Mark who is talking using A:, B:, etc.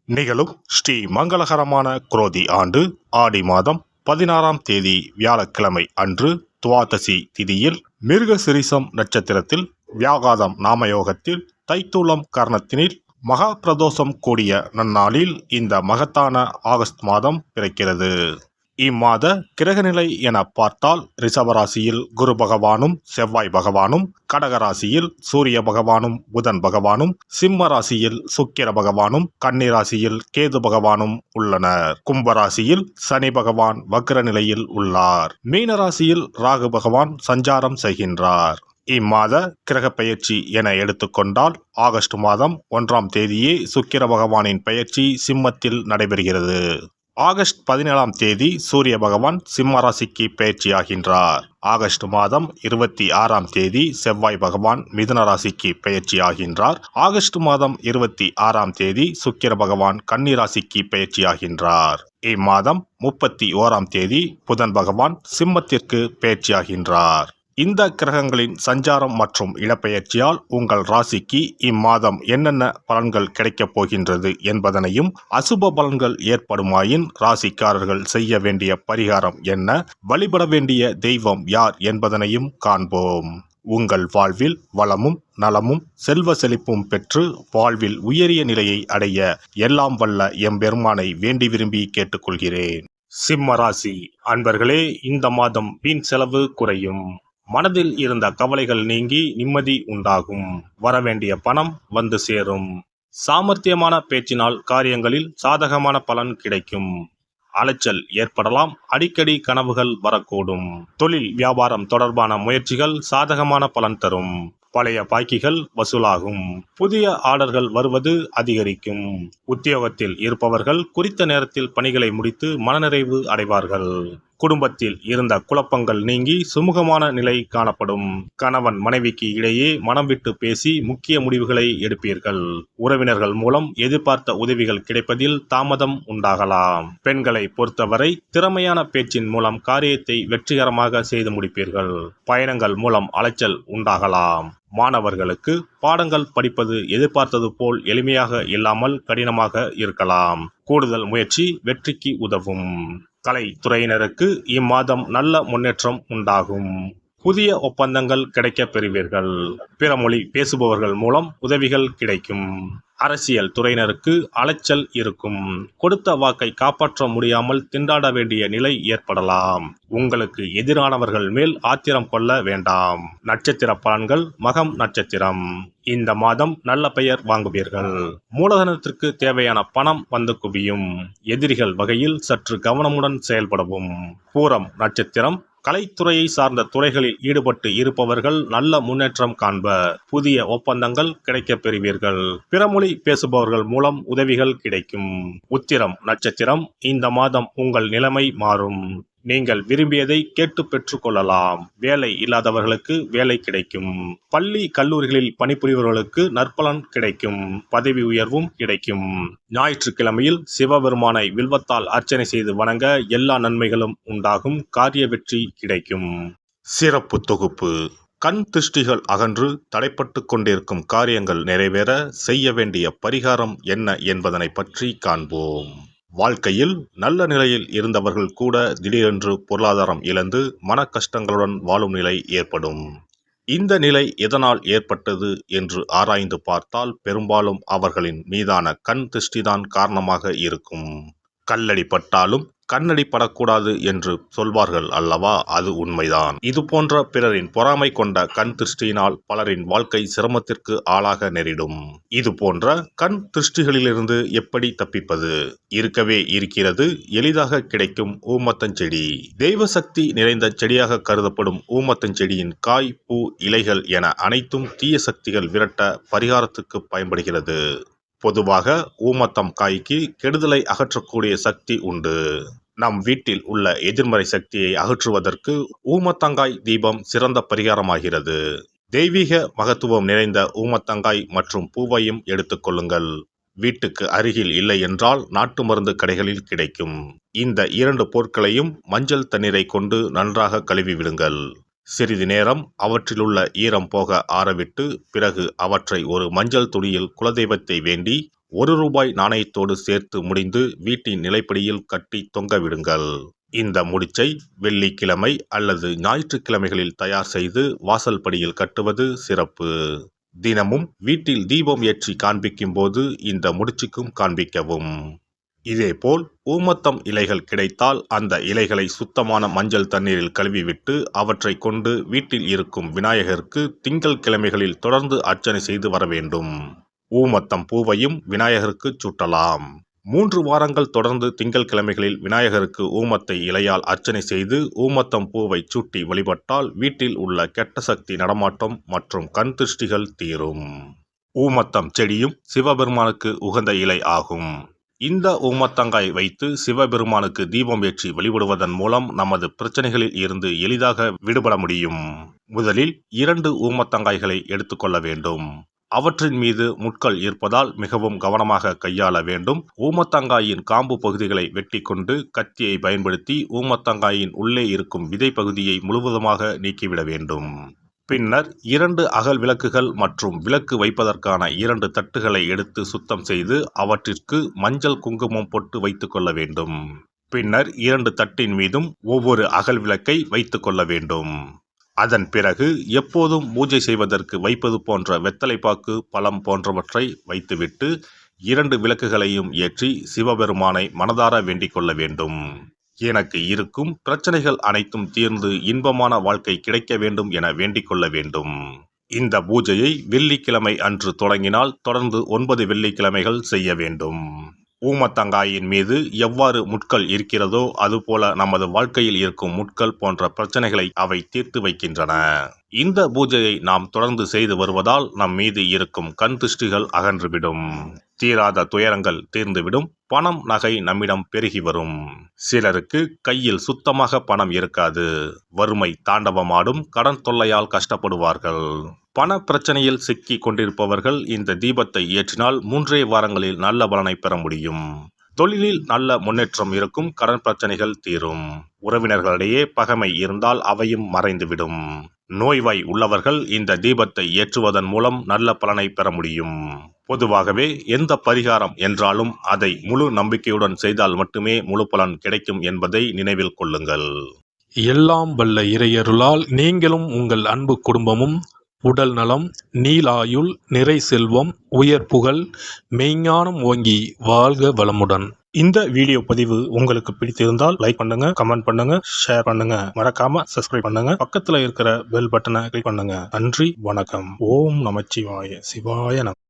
A: நிகழும் ஸ்ரீ மங்களகரமான குரோதி ஆண்டு ஆடி மாதம் 16ஆம் தேதி வியாழக்கிழமை அன்று துவாதசி திதியில் மிருகசிரிசம் நட்சத்திரத்தில் வியாகாதம் நாமயோகத்தில் தைத்தூலம் கரணத்தினில் மகா பிரதோஷம் கூடிய நன்னாளில் இந்த மகத்தான ஆகஸ்ட் மாதம் பிறக்கிறது. இம்மாத கிரகநிலை என பார்த்தால் ரிஷபராசியில் குரு பகவானும் செவ்வாய் பகவானும், கடகராசியில் சூரிய பகவானும் புதன் பகவானும், சிம்ம ராசியில் சுக்கிர பகவானும், கன்னிராசியில் கேது பகவானும் உள்ளனர். கும்பராசியில் சனி பகவான் வக்ர நிலையில் உள்ளார். மீனராசியில் ராகு பகவான் சஞ்சாரம் செய்கின்றார். இம்மாத கிரக பெயர்ச்சி என எடுத்துக்கொண்டால் ஆகஸ்ட் மாதம் 1ஆம் தேதியே சுக்கிர பகவானின் பெயர்ச்சி சிம்மத்தில் நடைபெறுகிறது. ஆகஸ்ட் 17ஆம் தேதி சூரிய பகவான் சிம்ம ராசிக்கு பெயர்ச்சியாகின்றார். ஆகஸ்ட் மாதம் 26ஆம் தேதி செவ்வாய் பகவான் மிதுன ராசிக்கு பெயர்ச்சியாகின்றார். ஆகஸ்ட் மாதம் 26ஆம் தேதி சுக்கிர பகவான் கன்னி ராசிக்கு பெயர்ச்சியாகின்றார். இம்மாதம் 31ஆம் தேதி புதன் பகவான் சிம்மத்திற்கு பெயர்ச்சியாகின்றார். இந்த கிரகங்களின் சஞ்சாரம் மற்றும் இடப்பெயர்ச்சியால் உங்கள் ராசிக்கு இம்மாதம் என்னென்ன பலன்கள் கிடைக்கப் போகின்றது என்பதனையும், அசுப பலன்கள் ஏற்படுமாயின் ராசிக்காரர்கள் செய்ய வேண்டிய பரிகாரம் என்ன, வழிபட வேண்டிய தெய்வம் யார் என்பதனையும் காண்போம். உங்கள் வாழ்வில் வளமும் நலமும் செல்வ செழிப்பும் பெற்று வாழ்வில் உயரிய நிலையை அடைய எல்லாம் வல்ல எம்பெருமானை வேண்டி விரும்பி கேட்டுக்கொள்கிறேன். சிம்ம ராசி அன்பர்களே, இந்த மாதம் வீண் செலவு குறையும். மனதில் இருந்த கவலைகள் நீங்கி நிம்மதி உண்டாகும். வரவேண்டிய பணம் வந்து சேரும். சாமர்த்தியமான பேச்சினால் காரியங்களில் சாதகமான பலன் கிடைக்கும். அலைச்சல் ஏற்படலாம். அடிக்கடி கனவுகள் வரக்கூடும். தொழில் வியாபாரம் தொடர்பான முயற்சிகள் சாதகமான பலன் தரும். பழைய பாக்கிகள் வசூலாகும். புதிய ஆர்டர்கள் வருவது அதிகரிக்கும். உத்தியோகத்தில் இருப்பவர்கள் குறித்த நேரத்தில் பணிகளை முடித்து மனநிறைவு அடைவார்கள். குடும்பத்தில் இருந்த குழப்பங்கள் நீங்கி சுமூகமான நிலை காணப்படும். கணவன் மனைவிக்கு இடையே மனம் விட்டு பேசி முக்கிய முடிவுகளை எடுப்பீர்கள். உறவினர்கள் மூலம் எதிர்பார்த்த உதவிகள் கிடைப்பதில் தாமதம் உண்டாகலாம். பெண்களை பொறுத்தவரை திறமையான பேச்சின் மூலம் காரியத்தை வெற்றிகரமாக செய்து முடிப்பீர்கள். பயணங்கள் மூலம் அலைச்சல் உண்டாகலாம். மாணவர்களுக்கு பாடங்கள் படிப்பது எதிர்பார்த்தது போல் எளிமையாக இல்லாமல் கடினமாக இருக்கலாம். கூடுதல் முயற்சி வெற்றிக்கு உதவும். கலைத்துறையினருக்கு இம்மாதம் நல்ல முன்னேற்றம் உண்டாகும். புதிய ஒப்பந்தங்கள் கிடைக்கப் பெறுவீர்கள். பிற மொழி பேசுபவர்கள் மூலம் உதவிகள் கிடைக்கும். அரசியல் துறையினருக்கு அலைச்சல் இருக்கும். கொடுத்த வாக்கை காப்பாற்ற முடியாமல் திண்டாட வேண்டிய நிலை ஏற்படலாம். உங்களுக்கு எதிரானவர்கள் மேல் ஆத்திரம் கொள்ள வேண்டாம். நட்சத்திர பலன்கள் மகம் நட்சத்திரம். இந்த மாதம் நல்ல பெயர் வாங்குவீர்கள். மூலதனத்திற்கு தேவையான பணம் வந்து குவியும். எதிரிகள் வகையில் சற்று கவனமுடன் செயல்படவும். பூரம் நட்சத்திரம். கலைத்துறையை சார்ந்த துறைகளில் ஈடுபட்டு இருப்பவர்கள் நல்ல முன்னேற்றம் காண்பர். புதிய ஒப்பந்தங்கள் கிடைக்கப் பெறுவீர்கள். பிறமொழி பேசுபவர்கள் மூலம் உதவிகள் கிடைக்கும். உத்திரம் நட்சத்திரம். இந்த மாதம் உங்கள் நிலைமை மாறும். நீங்கள் விரும்பியதை கேட்டு பெற்றுக்கொள்ளலாம். வேலை இல்லாதவர்களுக்கு வேலை கிடைக்கும். பள்ளி கல்லூரிகளில் பணிபுரிபவர்களுக்கு நற்பலன் கிடைக்கும். பதவி உயர்வும் கிடைக்கும். ஞாயிற்றுக்கிழமையில் சிவபெருமானை வில்வத்தால் அர்ச்சனை செய்து வணங்க எல்லா நன்மைகளும் உண்டாகும். காரிய வெற்றி கிடைக்கும். சிறப்பு தொகுப்பு. கண் திருஷ்டிகள் அகன்று தடைப்பட்டு கொண்டிருக்கும் காரியங்கள் நிறைவேற செய்ய வேண்டிய பரிகாரம் என்ன என்பதனை பற்றி காண்போம். வாழ்க்கையில் நல்ல நிலையில் இருந்தவர்கள் கூட திடீரென்று பொருளாதாரம் இழந்து மன கஷ்டங்களுடன் வாழும் நிலை ஏற்படும். இந்த நிலை எதனால் ஏற்பட்டது என்று ஆராய்ந்து பார்த்தால் பெரும்பாலும் அவர்களின் மீதான கண் திருஷ்டிதான் காரணமாக இருக்கும். கல்லடி பட்டாலும் கண்ணடி படக்கூடாது என்று சொல்வார்கள் அல்லவா, அது உண்மைதான். இது போன்ற பிறரின் பொறாமை கொண்ட கண் திருஷ்டியினால் பலரின் வாழ்க்கை சிரமத்திற்கு ஆளாக நேரிடும். இது போன்ற கண் திருஷ்டிகளிலிருந்து எப்படி தப்பிப்பது? இருக்கவே இருக்கிறது எளிதாக கிடைக்கும் ஊமத்தஞ்செடி. தெய்வ சக்தி நிறைந்த செடியாக கருதப்படும் ஊமத்தஞ்செடியின் காய், பூ, இலைகள் என அனைத்தும் தீய சக்திகள் விரட்ட பரிகாரத்துக்கு பயன்படுகிறது. பொதுவாக ஊமத்தம் காய்க்கு கெடுதலை அகற்றக்கூடிய சக்தி உண்டு. நம் வீட்டில் உள்ள எதிர்மறை சக்தியை அகற்றுவதற்கு ஊமத்தங்காய் தீபம் சிறந்த பரிகாரமாகிறது. தெய்வீக மகத்துவம் நிறைந்த ஊமத்தங்காய் மற்றும் பூவையும் எடுத்துக்கொள்ளுங்கள். வீட்டுக்கு அருகில் இல்லை என்றால் நாட்டு மருந்து கடைகளில் கிடைக்கும். இந்த 2 பொருட்களையும் மஞ்சள் தண்ணீரை கொண்டு நன்றாக கழுவி விடுங்கள். சிறிது நேரம் அவற்றிலுள்ள ஈரம் போக ஆறவிட்டு பிறகு அவற்றை ஒரு மஞ்சள் துணியில் குலதெய்வத்தை வேண்டி ரூபாய் நாணயத்தோடு சேர்த்து முடிந்து வீட்டின் நிலைப்படியில் கட்டி தொங்கவிடுங்கள். இந்த முடிச்சை வெள்ளிக்கிழமை அல்லது ஞாயிற்றுக்கிழமைகளில் தயார் செய்து வாசல் படியில் கட்டுவது சிறப்பு. தினமும் வீட்டில் தீபம் ஏற்றி காண்பிக்கும் போது இந்த முடிச்சுக்கும் காண்பிக்கவும். இதேபோல் ஊமத்தம் இலைகள் கிடைத்தால் அந்த இலைகளை சுத்தமான மஞ்சள் தண்ணீரில் கழுவிவிட்டு அவற்றை கொண்டு வீட்டில் இருக்கும் விநாயகருக்கு திங்கள் கிழமைகளில் தொடர்ந்து அர்ச்சனை செய்து வர வேண்டும். ஊமத்தம் பூவையும் விநாயகருக்கு சூட்டலாம். 3 வாரங்கள் தொடர்ந்து திங்கள் கிழமைகளில் விநாயகருக்கு ஊமத்தை இலையால் அர்ச்சனை செய்து ஊமத்தம் பூவை சூட்டி வழிபட்டால் வீட்டில் உள்ள கெட்ட சக்தி நடமாட்டம் மற்றும் கண் திருஷ்டிகள் தீரும். ஊமத்தம் செடியும் சிவபெருமானுக்கு உகந்த இலை ஆகும். இந்த ஊமத்தங்காய் வைத்து சிவபெருமானுக்கு தீபம் ஏற்றி வழிபடுவதன் மூலம் நமது பிரச்சனைகளில் இருந்து எளிதாக விடுபட முடியும். முதலில் 2 ஊமத்தங்காய்களை எடுத்துக்கொள்ள வேண்டும். அவற்றின் மீது முட்கள் இருப்பதால் மிகவும் கவனமாக கையாள வேண்டும். ஊமத்தங்காயின் காம்பு பகுதிகளை வெட்டி கொண்டு கத்தியை பயன்படுத்தி ஊமத்தங்காயின் உள்ளே இருக்கும் விதை பகுதியை முழுவதுமாக நீக்கிவிட வேண்டும். பின்னர் 2 அகல் விளக்குகள் மற்றும் விளக்கு வைப்பதற்கான 2 தட்டுகளை எடுத்து சுத்தம் செய்து அவற்றிற்கு மஞ்சள் குங்குமம் போட்டு வைத்துக் கொள்ள வேண்டும். பின்னர் 2 தட்டின் மீதும் ஒவ்வொரு அகல் விளக்கை வைத்துக் கொள்ள வேண்டும். அதன் பிறகு எப்போதும் பூஜை செய்வதற்கு வைப்பது போன்ற வெத்தலைப்பாக்கு, பழம் போன்றவற்றை வைத்துவிட்டு 2 விளக்குகளையும் ஏற்றி சிவபெருமானை மனதார வேண்டிக் கொள்ள வேண்டும். எனக்கு இருக்கும் பிரச்சனைகள் அனைத்தும் தீர்ந்து இன்பமான வாழ்க்கை கிடைக்க வேண்டும் என வேண்டிக் கொள்ள வேண்டும். இந்த பூஜையை வெள்ளிக்கிழமை அன்று தொடங்கினால் தொடர்ந்து 9 வெள்ளிக்கிழமைகள் செய்ய வேண்டும். ஊமத்தங்காயின் மீது எவ்வாறு முட்கள் இருக்கிறதோ அதுபோல நமது வாழ்க்கையில் இருக்கும் முட்கள் போன்ற பிரச்சனைகளை அவை தீர்த்து வைக்கின்றன. இந்த பூஜையை நாம் தொடர்ந்து செய்து வருவதால் நம் மீது இருக்கும் கண் திருஷ்டிகள் அகன்றுவிடும். தீராத துயரங்கள் தீர்ந்துவிடும். பணம் நகை நம்மிடம் பெருகி வரும். சிலருக்கு கையில் சுத்தமாக பணம் இருக்காது. வறுமை தாண்டவமாடும். கடன் தொல்லையால் கஷ்டப்படுவார்கள். பண பிரச்சனையில் சிக்கி கொண்டிருப்பவர்கள் இந்த தீபத்தை ஏற்றினால் 3 வாரங்களில் நல்ல பலனை பெற முடியும். தொழிலில் நல்ல முன்னேற்றம் இருக்கும். கடன் பிரச்சனைகள் தீரும். உறவினர்களிடையே பகைமை இருந்தால் அவையும் மறைந்துவிடும். நோய்வாய் உள்ளவர்கள் இந்த தீபத்தை ஏற்றுவதன் மூலம் நல்ல பலனை பெற முடியும். பொதுவாகவே எந்த பரிகாரம் என்றாலும் அதை முழு நம்பிக்கையுடன் செய்தால் மட்டுமே முழு பலன் கிடைக்கும் என்பதை நினைவில் கொள்ளுங்கள்.
B: எல்லாம் வல்ல இறையருளால் நீங்களும் உங்கள் அன்பு குடும்பமும் உடல் நலம், நீலாயுள், நிறை செல்வம், உயர் புகழ், மெய்ஞானம் ஓங்கி வாழ்க வளமுடன்.
A: இந்த வீடியோ பதிவு உங்களுக்கு பிடித்திருந்தால் லைக் பண்ணுங்க, கமெண்ட் பண்ணுங்க, ஷேர் பண்ணுங்க. மறக்காம சப்ஸ்கிரைப் பண்ணுங்க. பக்கத்துல இருக்கிற பெல் பட்டனை கிளிக் பண்ணுங்க. நன்றி, வணக்கம். ஓம் நமச்சிவாய. சிவாய நம.